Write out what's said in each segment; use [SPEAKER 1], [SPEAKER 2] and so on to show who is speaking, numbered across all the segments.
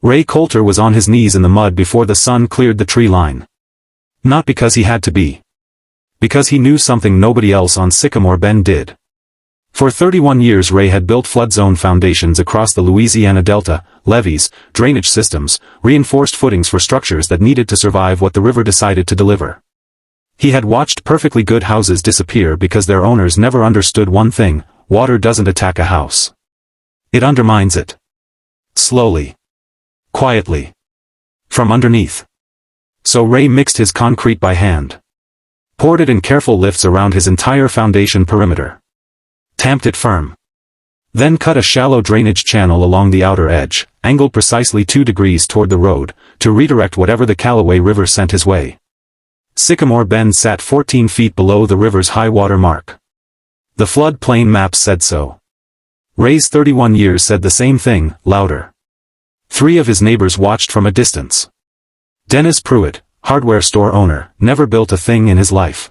[SPEAKER 1] Ray Coulter was on his knees in the mud before the sun cleared the tree line. Not because he had to be. Because he knew something nobody else on Sycamore Bend did. For 31 years Ray had built flood zone foundations across the Louisiana Delta, levees, drainage systems, reinforced footings for structures that needed to survive what the river decided to deliver. He had watched perfectly good houses disappear because their owners never understood one thing: water doesn't attack a house. It undermines it. Slowly. Quietly. From underneath. So Ray mixed his concrete by hand. Poured it in careful lifts around his entire foundation perimeter. Tamped it firm. Then cut a shallow drainage channel along the outer edge, angled precisely 2 degrees toward the road, to redirect whatever the Callaway River sent his way. Sycamore Bend sat 14 feet below the river's high water mark. The flood plain maps said so. Ray's 31 years said the same thing, louder. 3 of his neighbors watched from a distance. Dennis Pruitt, hardware store owner, never built a thing in his life.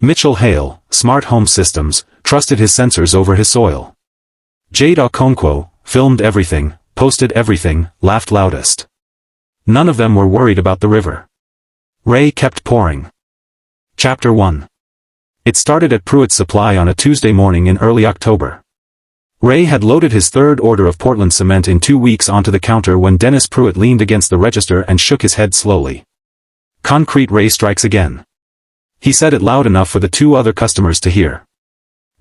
[SPEAKER 1] Mitchell Hale, smart home systems, trusted his sensors over his soil. Jade Okonkwo, filmed everything, posted everything, laughed loudest. None of them were worried about the river. Ray kept pouring. Chapter 1. It started at Pruitt's Supply on a Tuesday morning in early October. Ray had loaded his 3rd order of Portland cement in 2 weeks onto the counter when Dennis Pruitt leaned against the register and shook his head slowly. Concrete Ray strikes again. He said it loud enough for the 2 other customers to hear.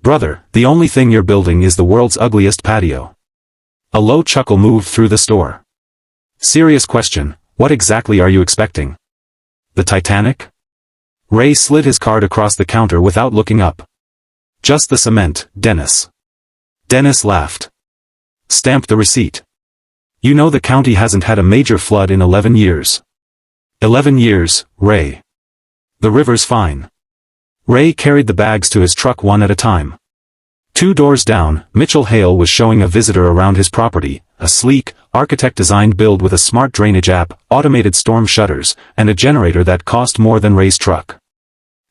[SPEAKER 1] Brother, the only thing you're building is the world's ugliest patio. A low chuckle moved through the store. Serious question, what exactly are you expecting? The Titanic? Ray slid his card across the counter without looking up. Just the cement, Dennis. Dennis laughed. Stamped the receipt. You know the county hasn't had a major flood in 11 years. 11 years, Ray. The river's fine. Ray carried the bags to his truck one at a time. 2 doors down, Mitchell Hale was showing a visitor around his property, a sleek, architect-designed build with a smart drainage app, automated storm shutters, and a generator that cost more than Ray's truck.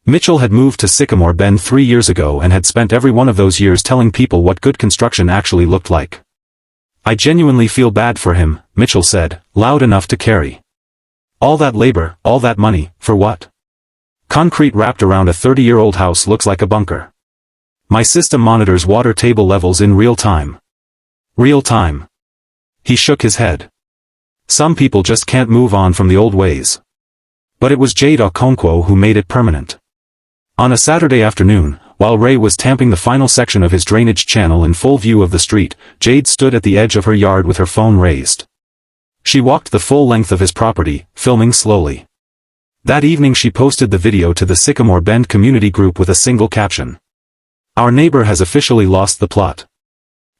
[SPEAKER 1] Mitchell had moved to Sycamore Bend 3 years ago and had spent every one of those years telling people what good construction actually looked like. I genuinely feel bad for him, Mitchell said, loud enough to carry. All that labor, all that money, for what? Concrete wrapped around a 30-year-old house looks like a bunker. My system monitors water table levels in real time. Real time. He shook his head. Some people just can't move on from the old ways. But it was Jade Okonkwo who made it permanent. On a Saturday afternoon, while Ray was tamping the final section of his drainage channel in full view of the street, Jade stood at the edge of her yard with her phone raised. She walked the full length of his property, filming slowly. That evening she posted the video to the Sycamore Bend community group with a single caption. Our neighbor has officially lost the plot.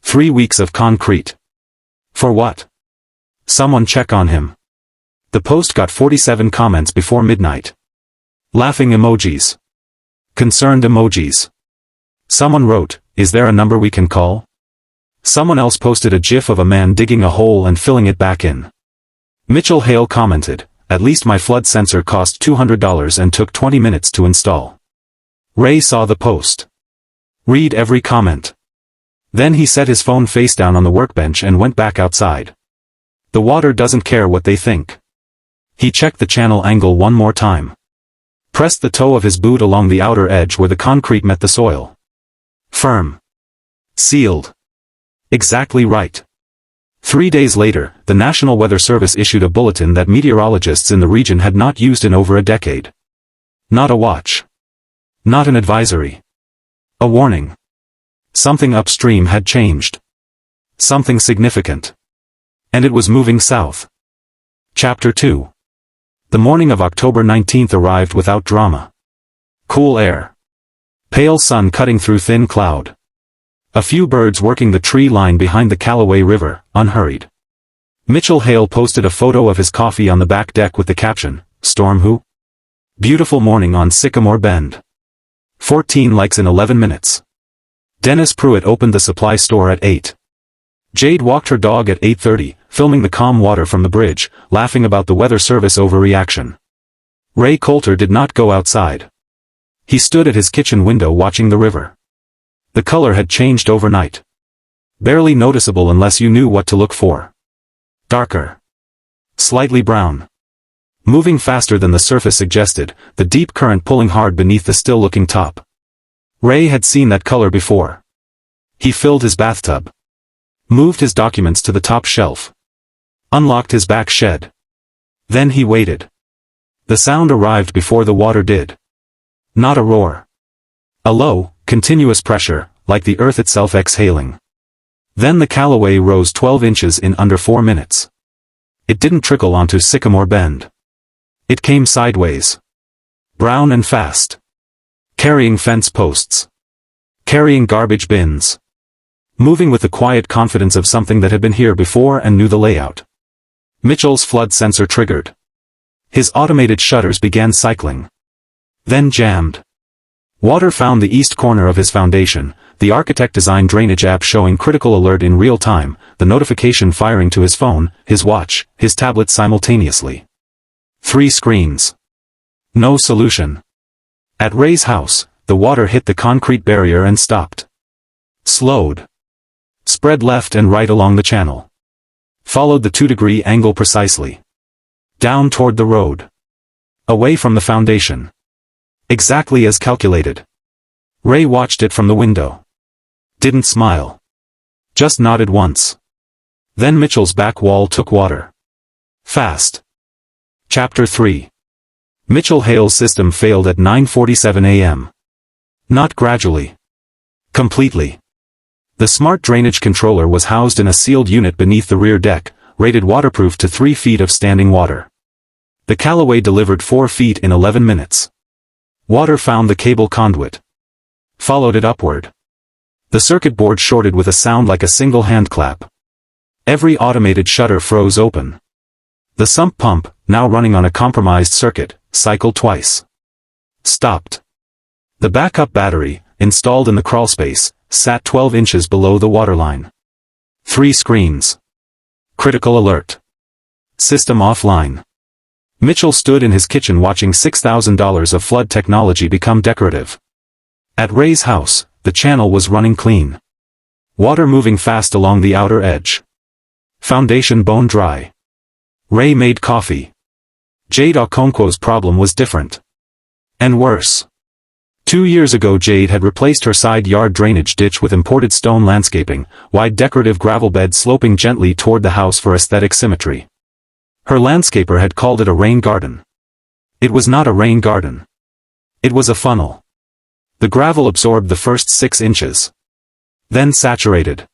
[SPEAKER 1] 3 weeks of concrete. For what? Someone check on him. The post got 47 comments before midnight. Laughing emojis. Concerned emojis. Someone wrote, is there a number we can call? Someone else posted a gif of a man digging a hole and filling it back in. Mitchell Hale commented, at least my flood sensor cost $200 and took 20 minutes to install. Ray saw the post. Read every comment. Then he set his phone face down on the workbench and went back outside. The water doesn't care what they think. He checked the channel angle one more time. Pressed the toe of his boot along the outer edge where the concrete met the soil. Firm. Sealed. Exactly right. 3 days later, the National Weather Service issued a bulletin that meteorologists in the region had not used in over a decade. Not a watch. Not an advisory. A warning. Something upstream had changed. Something significant. And it was moving south. Chapter 2. The morning of October 19th arrived without drama. Cool air. Pale sun cutting through thin cloud. A few birds working the tree line behind the Callaway River, unhurried. Mitchell Hale posted a photo of his coffee on the back deck with the caption, Storm who? Beautiful morning on Sycamore Bend. 14 likes in 11 minutes. Dennis Pruitt opened the supply store at 8. Jade walked her dog at 8:30, filming the calm water from the bridge, laughing about the weather service overreaction. Ray Coulter did not go outside. He stood at his kitchen window watching the river. The color had changed overnight. Barely noticeable unless you knew what to look for. Darker. Slightly brown. Moving faster than the surface suggested, the deep current pulling hard beneath the still-looking top. Ray had seen that color before. He filled his bathtub. Moved his documents to the top shelf. Unlocked his back shed. Then he waited. The sound arrived before the water did. Not a roar. A low, continuous pressure, like the earth itself exhaling. Then the Callaway rose 12 inches in under 4 minutes. It didn't trickle onto Sycamore Bend. It came sideways. Brown and fast. Carrying fence posts. Carrying garbage bins. Moving with the quiet confidence of something that had been here before and knew the layout. Mitchell's flood sensor triggered. His automated shutters began cycling. Then jammed. Water found the east corner of his foundation, the architect-designed drainage app showing critical alert in real time, the notification firing to his phone, his watch, his tablet simultaneously. 3 screens. No solution. At Ray's house, the water hit the concrete barrier and stopped. Slowed. Spread left and right along the channel. Followed the 2-degree angle precisely. Down toward the road. Away from the foundation. Exactly as calculated. Ray watched it from the window. Didn't smile. Just nodded once. Then Mitchell's back wall took water. Fast. Chapter 3. Mitchell Hale's system failed at 9:47 a.m. Not gradually. Completely. The smart drainage controller was housed in a sealed unit beneath the rear deck, rated waterproof to 3 feet of standing water. The Callaway delivered 4 feet in 11 minutes. Water found the cable conduit. Followed it upward. The circuit board shorted with a sound like a single hand clap. Every automated shutter froze open. The sump pump, now running on a compromised circuit, cycled twice. Stopped. The backup battery, installed in the crawlspace, sat 12 inches below the waterline. 3 screens. Critical alert. System offline. Mitchell stood in his kitchen watching $6,000 of flood technology become decorative. At Ray's house, the channel was running clean. Water moving fast along the outer edge. Foundation bone dry. Ray made coffee. Jade Okonkwo's problem was different. And worse. 2 years ago Jade had replaced her side yard drainage ditch with imported stone landscaping, wide decorative gravel bed sloping gently toward the house for aesthetic symmetry. Her landscaper had called it a rain garden. It was not a rain garden. It was a funnel. The gravel absorbed the first 6 inches. Then saturated.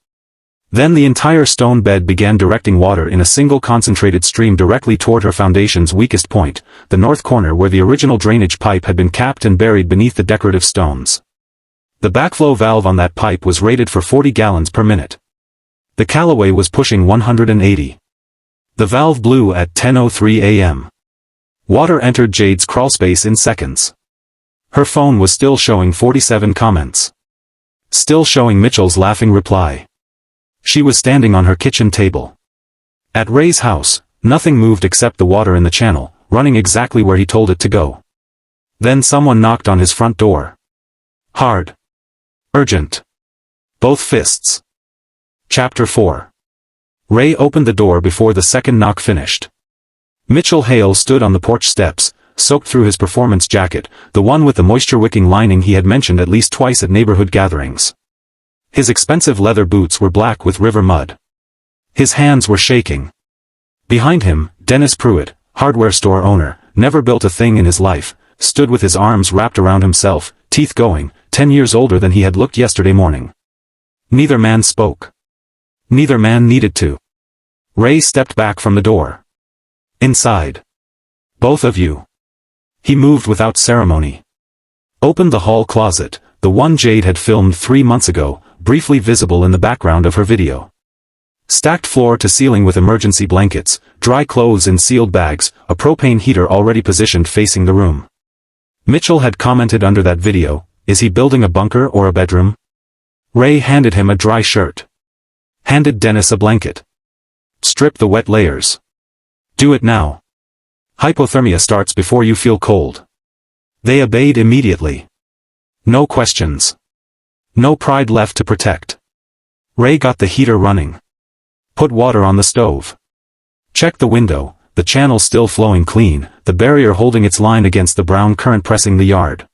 [SPEAKER 1] Then the entire stone bed began directing water in a single concentrated stream directly toward her foundation's weakest point, the north corner where the original drainage pipe had been capped and buried beneath the decorative stones. The backflow valve on that pipe was rated for 40 gallons per minute. The Callaway was pushing 180. The valve blew at 10:03 a.m. Water entered Jade's crawlspace in seconds. Her phone was still showing 47 comments. Still showing Mitchell's laughing reply. She was standing on her kitchen table. At Ray's house, nothing moved except the water in the channel, running exactly where he told it to go. Then someone knocked on his front door. Hard. Urgent. Both fists. Chapter 4. Ray opened the door before the second knock finished. Mitchell Hale stood on the porch steps, soaked through his performance jacket, the one with the moisture-wicking lining he had mentioned at least twice at neighborhood gatherings. His expensive leather boots were black with river mud. His hands were shaking. Behind him, Dennis Pruitt, hardware store owner, never built a thing in his life, stood with his arms wrapped around himself, teeth going, 10 years older than he had looked yesterday morning. Neither man spoke. Neither man needed to. Ray stepped back from the door. Inside. Both of you. He moved without ceremony. Opened the hall closet, the one Jade had filmed 3 months ago, briefly visible in the background of her video. Stacked floor to ceiling with emergency blankets, dry clothes in sealed bags, a propane heater already positioned facing the room. Mitchell had commented under that video, "Is he building a bunker or a bedroom?" Ray handed him a dry shirt. Handed Dennis a blanket. Strip the wet layers. Do it now. Hypothermia starts before you feel cold. They obeyed immediately. No questions. No pride left to protect. Ray got the heater running. Put water on the stove. Checked the window, the channel still flowing clean, the barrier holding its line against the brown current pressing the yard.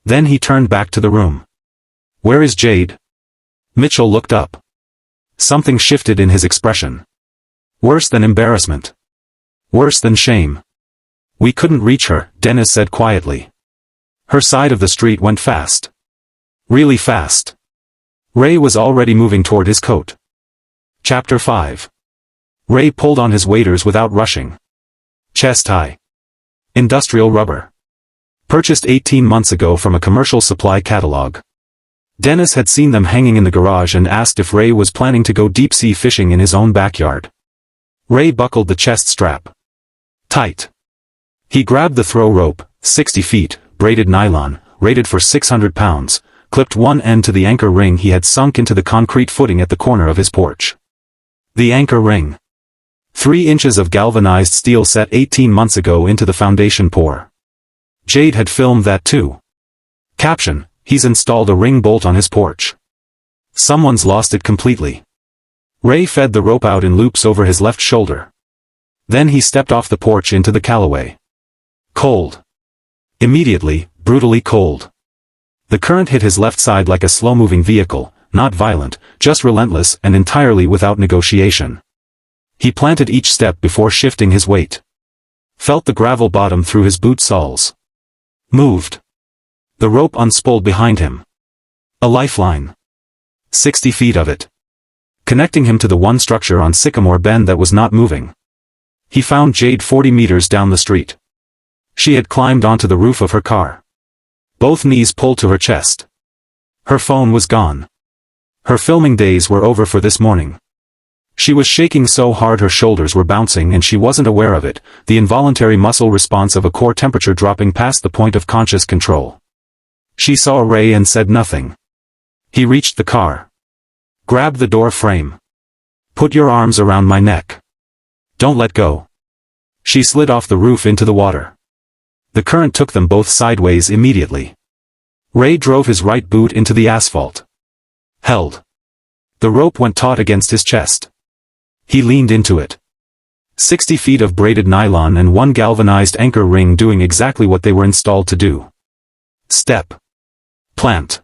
[SPEAKER 1] Then he turned back to the room. "Where is Jade?" Mitchell looked up. Something shifted in his expression. Worse than embarrassment. Worse than shame. "We couldn't reach her," Dennis said quietly. Her side of the street went fast. Really fast. Ray was already moving toward his coat. Chapter 5. Ray pulled on his waders without rushing. Chest high. Industrial rubber. Purchased 18 months ago from a commercial supply catalog. Dennis had seen them hanging in the garage and asked if Ray was planning to go deep-sea fishing in his own backyard. Ray buckled the chest strap tight. He grabbed the throw rope, 60 feet, braided nylon, rated for 600 pounds, clipped one end to the anchor ring he had sunk into the concrete footing at the corner of his porch. The anchor ring. 3 inches of galvanized steel set 18 months ago into the foundation pour. Jade had filmed that too. Caption: He's installed a ring bolt on his porch. Someone's lost it completely. Ray fed the rope out in loops over his left shoulder. Then he stepped off the porch into the Callaway. Cold. Immediately, brutally cold. The current hit his left side like a slow-moving vehicle, not violent, just relentless and entirely without negotiation. He planted each step before shifting his weight. Felt the gravel bottom through his boot soles. Moved. The rope unspooled behind him. A lifeline. 60 feet of it. Connecting him to the one structure on Sycamore Bend that was not moving. He found Jade 40 meters down the street. She had climbed onto the roof of her car. Both knees pulled to her chest. Her phone was gone. Her filming days were over for this morning. She was shaking so hard her shoulders were bouncing and she wasn't aware of it, the involuntary muscle response of a core temperature dropping past the point of conscious control. She saw Ray and said nothing. He reached the car. Grabbed the door frame. "Put your arms around my neck. Don't let go." She slid off the roof into the water. The current took them both sideways immediately. Ray drove his right boot into the asphalt. Held. The rope went taut against his chest. He leaned into it. 60 feet of braided nylon and one galvanized anchor ring doing exactly what they were installed to do. Step. Plant.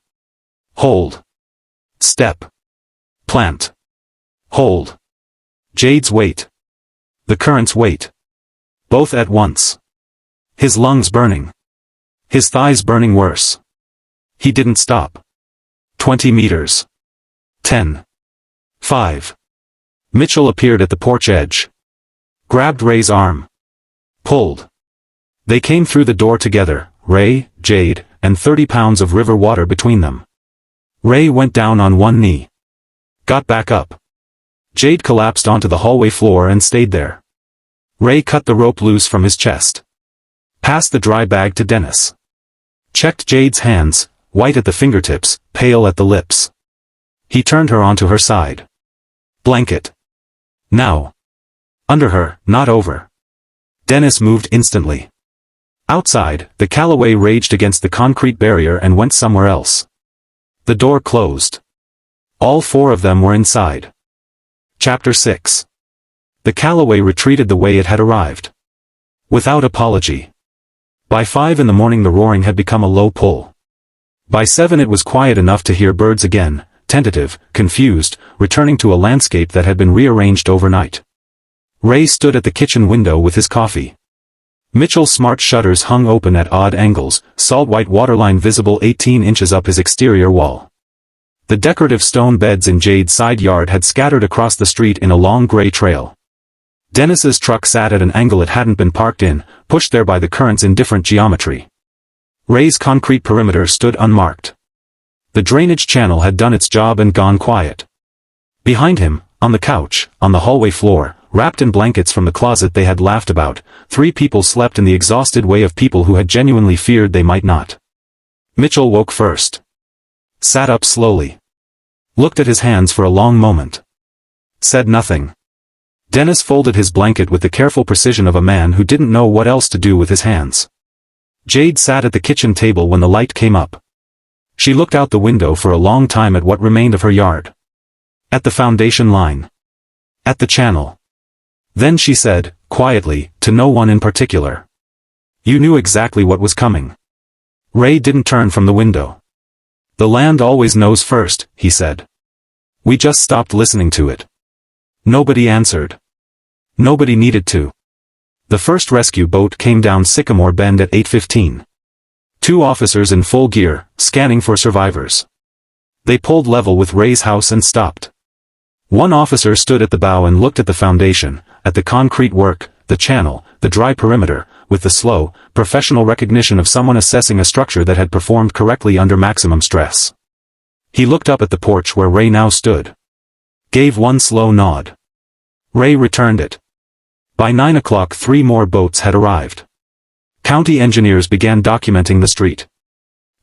[SPEAKER 1] Hold. Step. Plant. Hold. Jade's weight. The current's weight. Both at once. His lungs burning. His thighs burning worse. He didn't stop. 20 meters. 10. 5. Mitchell appeared at the porch edge. Grabbed Ray's arm. Pulled. They came through the door together, Ray, Jade, and 30 pounds of river water between them. Ray went down on one knee. Got back up. Jade collapsed onto the hallway floor and stayed there. Ray cut the rope loose from his chest. Passed the dry bag to Dennis. Checked Jade's hands, white at the fingertips, pale at the lips. He turned her onto her side. Blanket. Now. Under her, not over. Dennis moved instantly. Outside, the Callaway raged against the concrete barrier and went somewhere else. The door closed. All 4 of them were inside. Chapter 6. The Callaway retreated the way it had arrived. Without apology. By 5 in the morning the roaring had become a low pull. By 7 it was quiet enough to hear birds again, tentative, confused, returning to a landscape that had been rearranged overnight. Ray stood at the kitchen window with his coffee. Mitchell's smart shutters hung open at odd angles, salt-white waterline visible 18 inches up his exterior wall. The decorative stone beds in Jade's side yard had scattered across the street in a long gray trail. Dennis's truck sat at an angle it hadn't been parked in, pushed there by the currents in different geometry. Ray's concrete perimeter stood unmarked. The drainage channel had done its job and gone quiet. Behind him, on the couch, on the hallway floor, wrapped in blankets from the closet they had laughed about, 3 people slept in the exhausted way of people who had genuinely feared they might not. Mitchell woke first. Sat up slowly. Looked at his hands for a long moment. Said nothing. Dennis folded his blanket with the careful precision of a man who didn't know what else to do with his hands. Jade sat at the kitchen table when the light came up. She looked out the window for a long time at what remained of her yard. At the foundation line. At the channel. Then she said, quietly, to no one in particular. You knew exactly what was coming. Ray didn't turn from the window. "The land always knows first," he said. "We just stopped listening to it." Nobody answered. Nobody needed to. The first rescue boat came down Sycamore Bend at 8:15. 2 officers in full gear, scanning for survivors. They pulled level with Ray's house and stopped. One officer stood at the bow and looked at the foundation, at the concrete work, the channel, the dry perimeter, with the slow, professional recognition of someone assessing a structure that had performed correctly under maximum stress. He looked up at the porch where Ray now stood. Gave one slow nod. Ray returned it. By 9 o'clock 3 more boats had arrived. County engineers began documenting the street.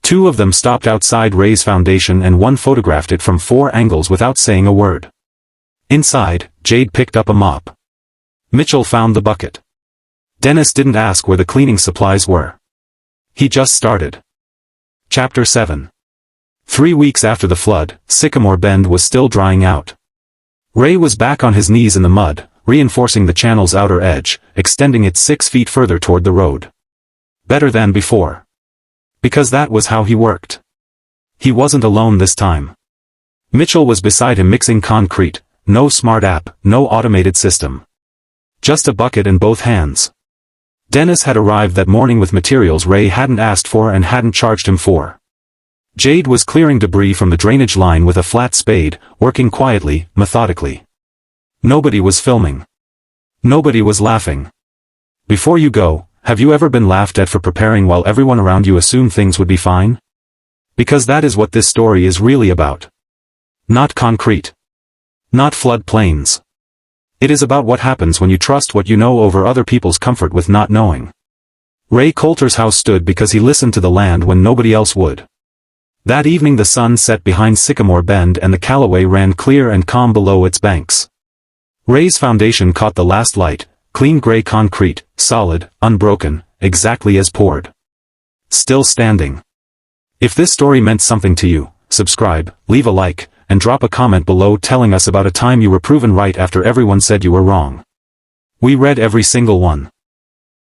[SPEAKER 1] 2 of them stopped outside Ray's foundation and 1 photographed it from 4 angles without saying a word. Inside, Jade picked up a mop. Mitchell found the bucket. Dennis didn't ask where the cleaning supplies were. He just started. Chapter 7. 3 weeks after the flood, Sycamore Bend was still drying out. Ray was back on his knees in the mud, reinforcing the channel's outer edge, extending it 6 feet further toward the road. Better than before. Because that was how he worked. He wasn't alone this time. Mitchell was beside him mixing concrete, no smart app, no automated system. Just a bucket in both hands. Dennis had arrived that morning with materials Ray hadn't asked for and hadn't charged him for. Jade was clearing debris from the drainage line with a flat spade, working quietly, methodically. Nobody was filming. Nobody was laughing. Before you go, have you ever been laughed at for preparing while everyone around you assumed things would be fine? Because that is what this story is really about. Not concrete. Not flood plains. It is about what happens when you trust what you know over other people's comfort with not knowing. Ray Coulter's house stood because he listened to the land when nobody else would. That evening the sun set behind Sycamore Bend and the Callaway ran clear and calm below its banks. Ray's foundation caught the last light, clean gray concrete, solid, unbroken, exactly as poured. Still standing. If this story meant something to you, subscribe, leave a like, and drop a comment below telling us about a time you were proven right after everyone said you were wrong. We read every single one.